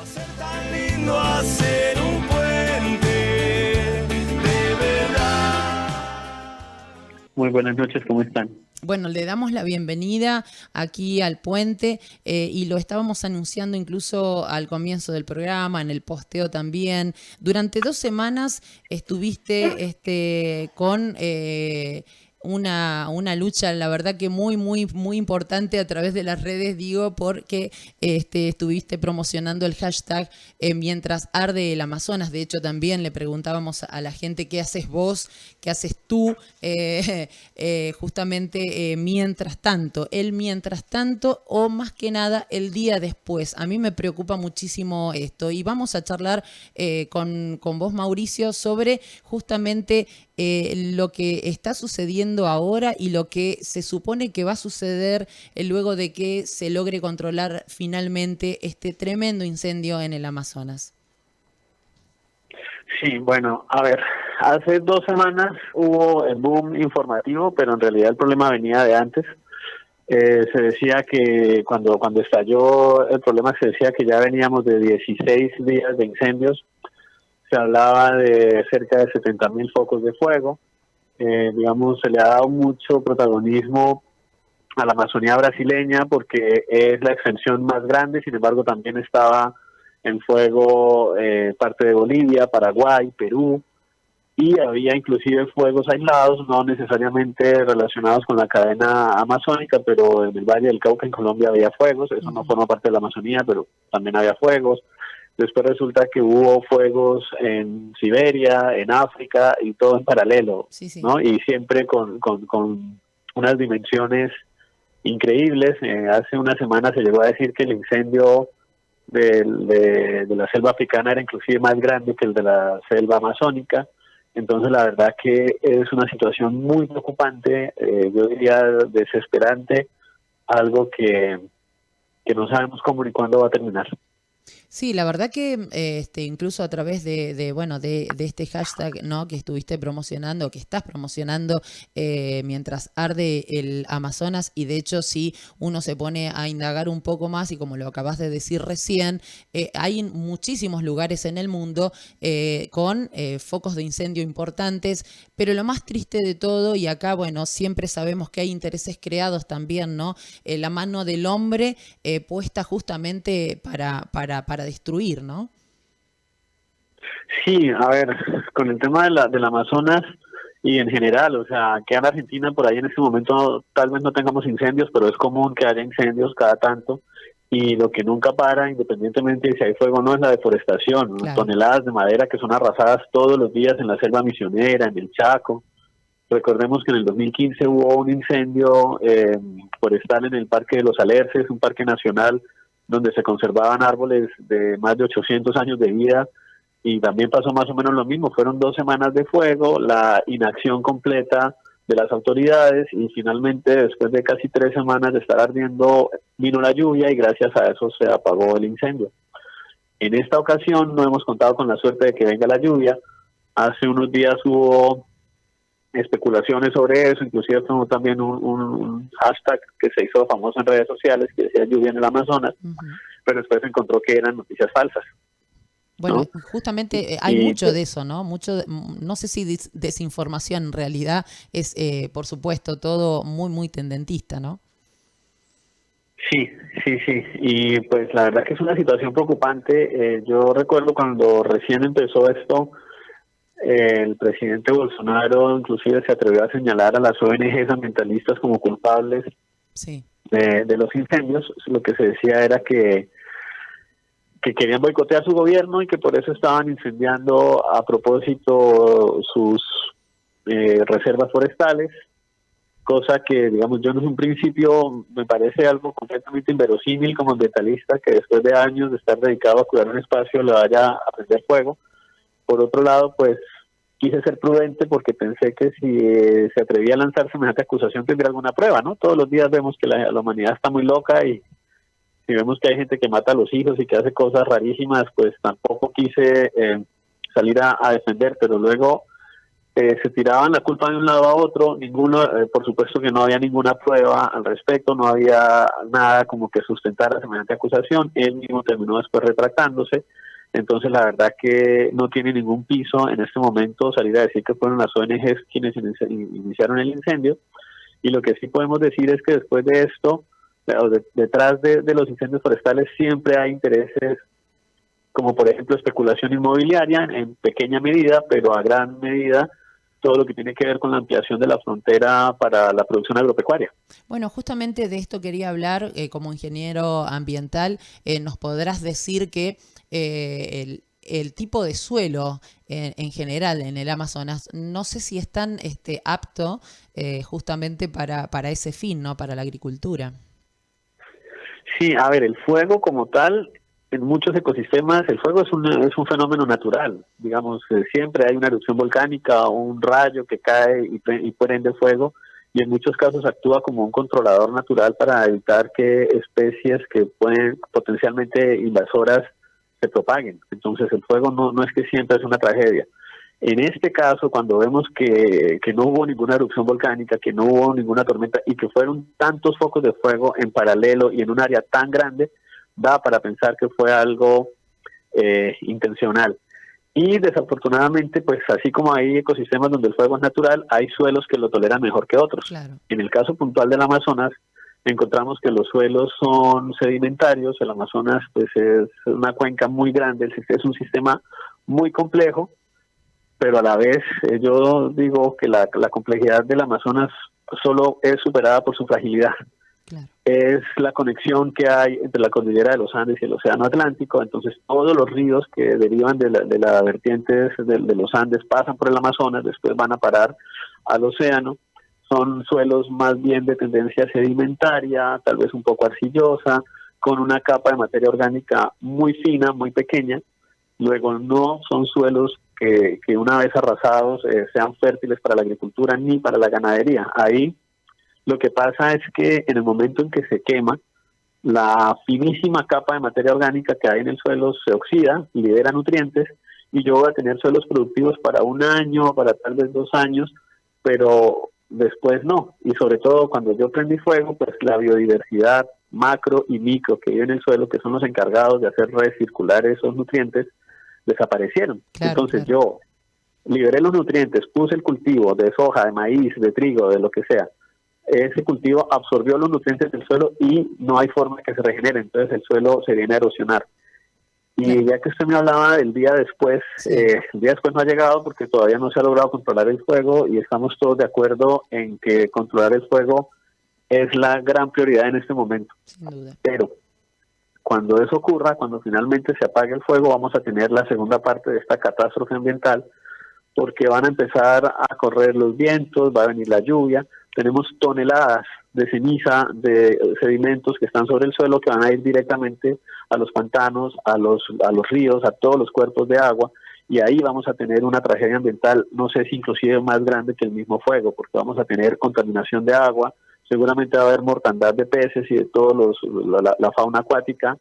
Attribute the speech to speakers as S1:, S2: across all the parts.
S1: Ser tan lindo hacer un puente, de verdad.
S2: Muy buenas noches, ¿cómo están?
S3: Bueno, le damos la bienvenida aquí al puente y lo estábamos anunciando incluso al comienzo del programa, en el posteo también. Durante 2 semanas estuviste con una lucha, la verdad que muy importante a través de las redes, digo, porque estuviste promocionando el hashtag mientras arde el Amazonas. De hecho, también le preguntábamos a la gente qué haces vos, qué haces tú, justamente mientras tanto, el mientras tanto o más que nada el día después. A mí me preocupa muchísimo esto y vamos a charlar con vos, Mauricio, sobre justamente lo que está sucediendo ahora y lo que se supone que va a suceder luego de que se logre controlar finalmente este tremendo incendio en el Amazonas.
S2: Sí, bueno, a ver, hace 2 semanas hubo el boom informativo, pero en realidad el problema venía de antes. Se decía que cuando estalló el problema se decía que ya veníamos de 16 días de incendios. Se hablaba de cerca de 70.000 focos de fuego. Digamos, se le ha dado mucho protagonismo a la Amazonía brasileña porque es la extensión más grande, sin embargo también estaba en fuego parte de Bolivia, Paraguay, Perú, y había inclusive fuegos aislados, no necesariamente relacionados con la cadena amazónica, pero en el Valle del Cauca en Colombia había fuegos, eso no forma parte de la Amazonía, pero también había fuegos. Después resulta que hubo fuegos en Siberia, en África y todo en paralelo,
S3: Sí.
S2: ¿no? Y siempre con unas dimensiones increíbles. Hace una semana se llegó a decir que el incendio de la selva africana era inclusive más grande que el de la selva amazónica. Entonces la verdad que es una situación muy preocupante, yo diría desesperante, algo que no sabemos cómo ni cuándo va a terminar.
S3: Sí, la verdad que incluso a través de este hashtag, ¿no?, que estuviste promocionando, que estás promocionando mientras arde el Amazonas, y de hecho si uno se pone a indagar un poco más, y como lo acabas de decir recién, hay muchísimos lugares en el mundo con focos de incendio importantes, pero lo más triste de todo, y acá, bueno, siempre sabemos que hay intereses creados también, ¿no? La mano del hombre puesta justamente para destruir, ¿no?
S2: Sí, a ver, con el tema del Amazonas y en general, o sea, que en Argentina por ahí en este momento tal vez no tengamos incendios, pero es común que haya incendios cada tanto, y lo que nunca para, independientemente de si hay fuego o no, es la deforestación,
S3: Claro.
S2: Toneladas de madera que son arrasadas todos los días en la selva misionera, en el Chaco. Recordemos que en el 2015 hubo un incendio forestal en el Parque de los Alerces, un parque nacional donde se conservaban árboles de más de 800 años de vida, y también pasó más o menos lo mismo. Fueron 2 semanas de fuego, la inacción completa de las autoridades, y finalmente después de casi 3 semanas de estar ardiendo vino la lluvia y gracias a eso se apagó el incendio. En esta ocasión no hemos contado con la suerte de que venga la lluvia. Hace unos días hubo especulaciones sobre eso, inclusive fue también un hashtag que se hizo famoso en redes sociales que decía lluvia en el Amazonas, pero después se encontró que eran noticias falsas.
S3: Bueno,
S2: ¿no?
S3: justamente hay mucho de eso, ¿no? No sé si desinformación, en realidad es, por supuesto, todo muy tendentista, ¿no?
S2: Sí, y pues la verdad que es una situación preocupante. Yo recuerdo cuando recién empezó esto, el presidente Bolsonaro inclusive se atrevió a señalar a las ONGs ambientalistas como culpables
S3: sí.
S2: de los incendios. Lo que se decía era que querían boicotear su gobierno y que por eso estaban incendiando a propósito sus reservas forestales, cosa que, digamos, yo en un principio me parece algo completamente inverosímil como ambientalista, que después de años de estar dedicado a cuidar un espacio le vaya a prender fuego. Por otro lado, pues quise ser prudente porque pensé que si se atrevía a lanzar semejante acusación tendría alguna prueba, ¿no? Todos los días vemos que la humanidad está muy loca, y si vemos que hay gente que mata a los hijos y que hace cosas rarísimas, pues tampoco quise salir a defender, pero luego se tiraban la culpa de un lado a otro, por supuesto que no había ninguna prueba al respecto, no había nada como que sustentara semejante acusación, él mismo terminó después retractándose, entonces la verdad que no tiene ningún piso en este momento salir a decir que fueron las ONGs quienes iniciaron el incendio, y lo que sí podemos decir es que después de esto, detrás de los incendios forestales siempre hay intereses como por ejemplo especulación inmobiliaria en pequeña medida, pero a gran medida todo lo que tiene que ver con la ampliación de la frontera para la producción agropecuaria.
S3: Bueno, justamente de esto quería hablar como ingeniero ambiental. ¿Nos podrás decir que el tipo de suelo en general en el Amazonas, no sé si es tan apto justamente para ese fin, ¿no? Para la agricultura?
S2: Sí, a ver, el fuego como tal, en muchos ecosistemas, el fuego es un fenómeno natural. Digamos, siempre hay una erupción volcánica o un rayo que cae y prende fuego, y en muchos casos actúa como un controlador natural para evitar que especies que pueden potencialmente invasoras se propaguen. Entonces el fuego no es que siempre es una tragedia. En este caso, cuando vemos que no hubo ninguna erupción volcánica, que no hubo ninguna tormenta y que fueron tantos focos de fuego en paralelo y en un área tan grande, da para pensar que fue algo intencional. Y desafortunadamente, pues así como hay ecosistemas donde el fuego es natural, hay suelos que lo toleran mejor que otros.
S3: Claro.
S2: En el caso puntual del Amazonas, encontramos que los suelos son sedimentarios. El Amazonas pues es una cuenca muy grande, es un sistema muy complejo, pero a la vez yo digo que la complejidad del Amazonas solo es superada por su fragilidad.
S3: Claro.
S2: Es la conexión que hay entre la cordillera de los Andes y el océano Atlántico. Entonces todos los ríos que derivan de la vertientes de los Andes pasan por el Amazonas, después van a parar al océano. Son suelos más bien de tendencia sedimentaria, tal vez un poco arcillosa, con una capa de materia orgánica muy fina, muy pequeña. Luego no son suelos que una vez arrasados sean fértiles para la agricultura ni para la ganadería. Ahí lo que pasa es que en el momento en que se quema, la finísima capa de materia orgánica que hay en el suelo se oxida, libera nutrientes, y yo voy a tener suelos productivos para un año, para tal vez 2 años, pero después no. Y sobre todo cuando yo prendí fuego, pues la biodiversidad macro y micro que vive en el suelo, que son los encargados de hacer recircular esos nutrientes, desaparecieron.
S3: Claro,
S2: Entonces
S3: claro.
S2: yo liberé los nutrientes, puse el cultivo de soja, de maíz, de trigo, de lo que sea. Ese cultivo absorbió los nutrientes del suelo y no hay forma de que se regenere, entonces el suelo se viene a erosionar. Y ya que usted me hablaba del día después,
S3: Sí.
S2: El día después no ha llegado porque todavía no se ha logrado controlar el fuego, y estamos todos de acuerdo en que controlar el fuego es la gran prioridad en este momento.
S3: Sin duda.
S2: Pero cuando eso ocurra, cuando finalmente se apague el fuego, vamos a tener la segunda parte de esta catástrofe ambiental, porque van a empezar a correr los vientos, va a venir la lluvia. Tenemos toneladas de ceniza, de sedimentos que están sobre el suelo, que van a ir directamente a los pantanos, a los ríos, a todos los cuerpos de agua, y ahí vamos a tener una tragedia ambiental, no sé si inclusive más grande que el mismo fuego, porque vamos a tener contaminación de agua, seguramente va a haber mortandad de peces y de todos la fauna acuática,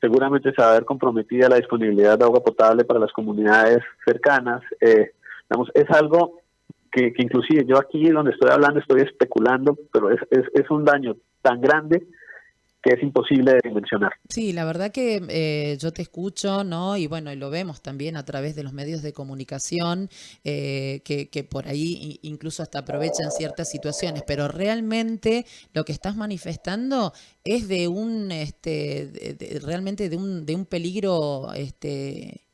S2: seguramente se va a ver comprometida la disponibilidad de agua potable para las comunidades cercanas. Es algo que inclusive yo aquí donde estoy hablando estoy especulando, pero es un daño tan grande que es imposible de dimensionar.
S3: Sí, la verdad que yo te escucho, ¿no? Y bueno, y lo vemos también a través de los medios de comunicación, que por ahí incluso hasta aprovechan ciertas situaciones, pero realmente lo que estás manifestando es de realmente de un peligro,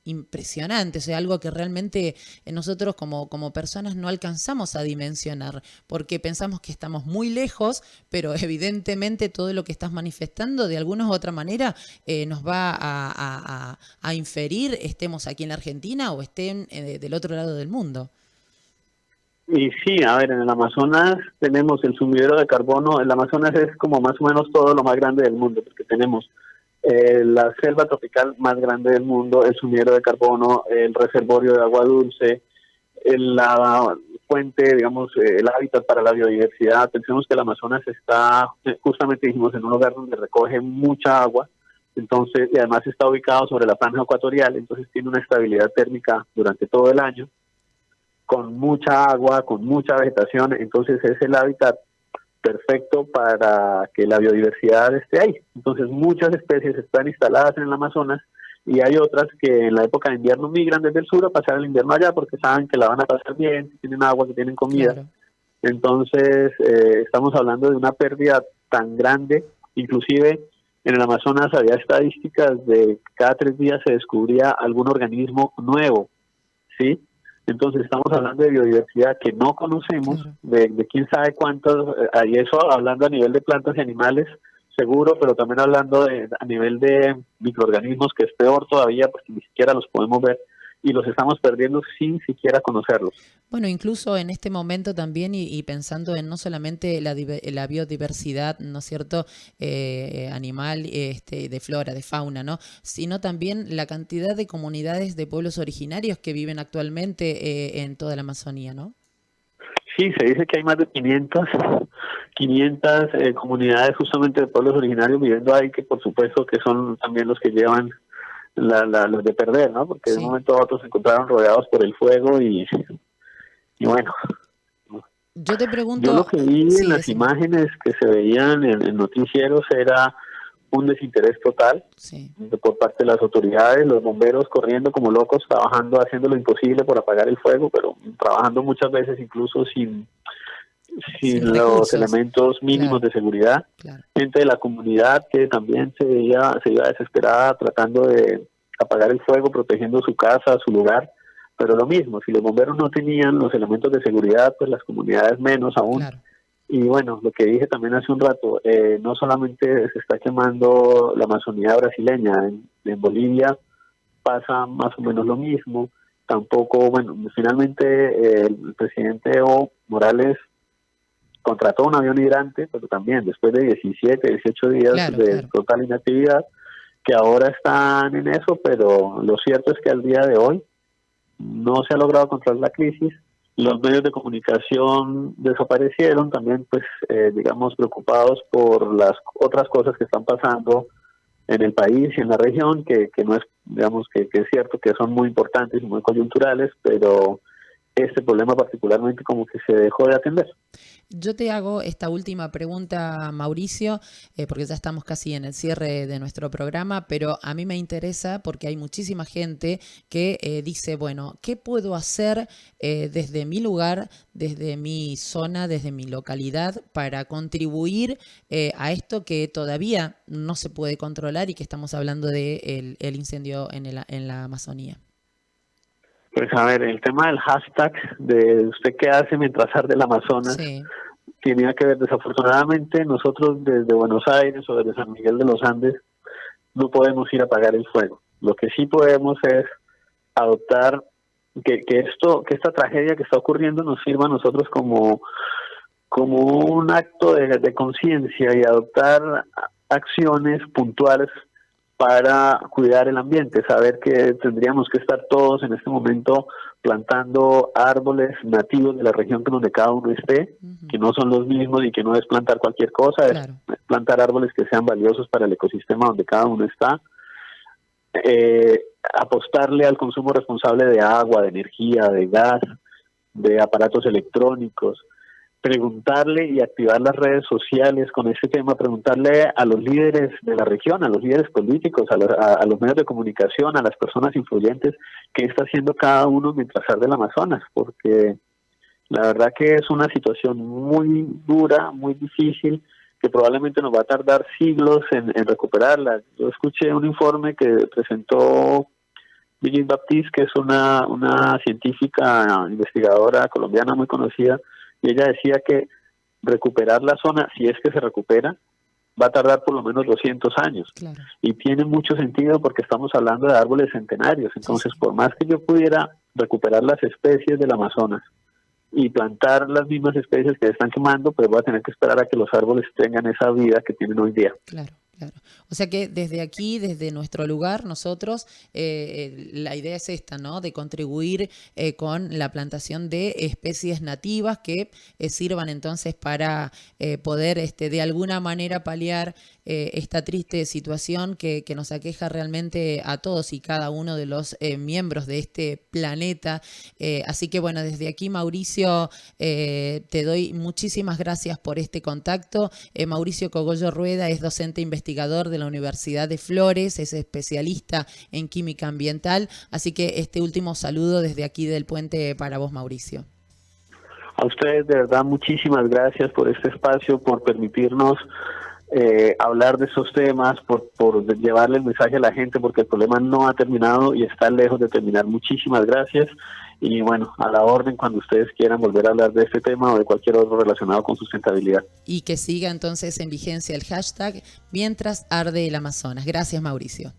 S3: impresionante, o sea, algo que realmente nosotros como personas no alcanzamos a dimensionar, porque pensamos que estamos muy lejos, pero evidentemente todo lo que estás manifestando de alguna u otra manera nos va a inferir, estemos aquí en la Argentina o estén del otro lado del mundo.
S2: Y sí, a ver, en el Amazonas tenemos el sumidero de carbono. El Amazonas es como más o menos todo lo más grande del mundo, porque tenemos la selva tropical más grande del mundo, el sumidero de carbono, el reservorio de agua dulce, la fuente, digamos, el hábitat para la biodiversidad. Pensemos que el Amazonas está, justamente dijimos, en un lugar donde recoge mucha agua, entonces, y además está ubicado sobre la franja ecuatorial, entonces tiene una estabilidad térmica durante todo el año. con mucha agua, con mucha vegetación, entonces es el hábitat perfecto para que la biodiversidad esté ahí. Entonces muchas especies están instaladas en el Amazonas y hay otras que en la época de invierno migran desde el sur a pasar el invierno allá porque saben que la van a pasar bien, que tienen agua, que tienen comida.
S3: Claro.
S2: Entonces estamos hablando de una pérdida tan grande, inclusive en el Amazonas había estadísticas de que cada 3 días se descubría algún organismo nuevo, ¿sí? Entonces estamos hablando de biodiversidad que no conocemos,
S3: Claro.
S2: de quién sabe cuántos, y eso hablando a nivel de plantas y animales, seguro, pero también hablando a nivel de microorganismos, que es peor todavía porque ni siquiera los podemos ver y los estamos perdiendo sin siquiera conocerlos.
S3: Bueno, incluso en este momento también y pensando en no solamente la biodiversidad, ¿no es cierto?, animal, de flora, de fauna, ¿no?, sino también la cantidad de comunidades de pueblos originarios que viven actualmente en toda la Amazonía, ¿no?
S2: Sí, se dice que hay más de 500 comunidades justamente de pueblos originarios viviendo ahí, que por supuesto que son también los que llevan los de perder, ¿no? Porque de un
S3: Sí.
S2: momento a otro se encontraron rodeados por el fuego y bueno,
S3: Yo te
S2: yo lo
S3: pregunto,
S2: que vi en
S3: sí,
S2: las
S3: decime.
S2: imágenes que se veían en noticieros era un desinterés total
S3: Sí,
S2: por parte de las autoridades, los bomberos corriendo como locos, trabajando, haciendo lo imposible por apagar el fuego, pero trabajando muchas veces incluso sin
S3: sin
S2: los
S3: recursos,
S2: elementos mínimos
S3: claro,
S2: de seguridad.
S3: claro,
S2: Gente de la comunidad que también se iba desesperada tratando de apagar el fuego, protegiendo su casa, su lugar, pero lo mismo, si los bomberos no tenían los elementos de seguridad, pues las comunidades menos aún.
S3: claro,
S2: Y bueno, lo que dije también hace un rato, no solamente se está quemando la Amazonía brasileña, en Bolivia pasa más o menos lo mismo. Tampoco, bueno, finalmente el presidente Evo Morales contrató un avión hidrante, pero también después de 17, 18 días
S3: claro,
S2: de
S3: claro.
S2: total inactividad, que ahora están en eso, pero lo cierto es que al día de hoy no se ha logrado controlar la crisis. Los medios de comunicación desaparecieron, también pues digamos preocupados por las otras cosas que están pasando en el país y en la región, que no es, digamos que es cierto que son muy importantes y muy coyunturales, pero este problema particularmente como que se dejó de atender.
S3: Yo te hago esta última pregunta, Mauricio, porque ya estamos casi en el cierre de nuestro programa, pero a mí me interesa porque hay muchísima gente que dice, bueno, ¿qué puedo hacer desde mi lugar, desde mi zona, desde mi localidad para contribuir a esto que todavía no se puede controlar y que estamos hablando de el incendio en la Amazonía?
S2: Pues a ver, el tema del hashtag de usted qué hace mientras arde el Amazonas
S3: Sí,
S2: tenía que ver, desafortunadamente nosotros desde Buenos Aires o desde San Miguel de los Andes no podemos ir a apagar el fuego. Lo que sí podemos es adoptar que esta tragedia que está ocurriendo nos sirva a nosotros como un acto de conciencia y adoptar acciones puntuales para cuidar el ambiente, saber que tendríamos que estar todos en este momento plantando árboles nativos de la región donde cada uno esté, que no son los mismos y que no es plantar cualquier cosa, es
S3: claro,
S2: plantar árboles que sean valiosos para el ecosistema donde cada uno está, apostarle al consumo responsable de agua, de energía, de gas, de aparatos electrónicos, preguntarle y activar las redes sociales con este tema, preguntarle a los líderes de la región, a los líderes políticos, a los medios de comunicación, a las personas influyentes, qué está haciendo cada uno mientras arde el Amazonas, porque la verdad que es una situación muy dura, muy difícil, que probablemente nos va a tardar siglos en recuperarla. Yo escuché un informe que presentó Brigitte Baptiste, que es una científica investigadora colombiana muy conocida, y ella decía que recuperar la zona, si es que se recupera, va a tardar por lo menos 200 años.
S3: claro.
S2: Y tiene mucho sentido porque estamos hablando de árboles centenarios.
S3: Sí,
S2: Entonces,
S3: sí.
S2: por más que yo pudiera recuperar las especies del Amazonas y plantar las mismas especies que están quemando, pues voy a tener que esperar a que los árboles tengan esa vida que tienen hoy día.
S3: Claro, Claro. O sea que desde aquí, desde nuestro lugar, nosotros, la idea es esta, ¿no? De contribuir con la plantación de especies nativas que sirvan entonces para poder de alguna manera paliar esta triste situación que nos aqueja realmente a todos y cada uno de los miembros de este planeta. Así que bueno, desde aquí, Mauricio, te doy muchísimas gracias por este contacto. Mauricio Cogollo Rueda es docente investigador de la Universidad de Flores, es especialista en química ambiental, así que este último saludo desde aquí del puente para vos, Mauricio.
S2: A ustedes de verdad muchísimas gracias por este espacio, por permitirnos hablar de esos temas, por llevarle el mensaje a la gente, porque el problema no ha terminado y está lejos de terminar. Muchísimas gracias y bueno, a la orden cuando ustedes quieran volver a hablar de este tema o de cualquier otro relacionado con sustentabilidad.
S3: Y que siga entonces en vigencia el hashtag Mientras Arde el Amazonas. Gracias, Mauricio.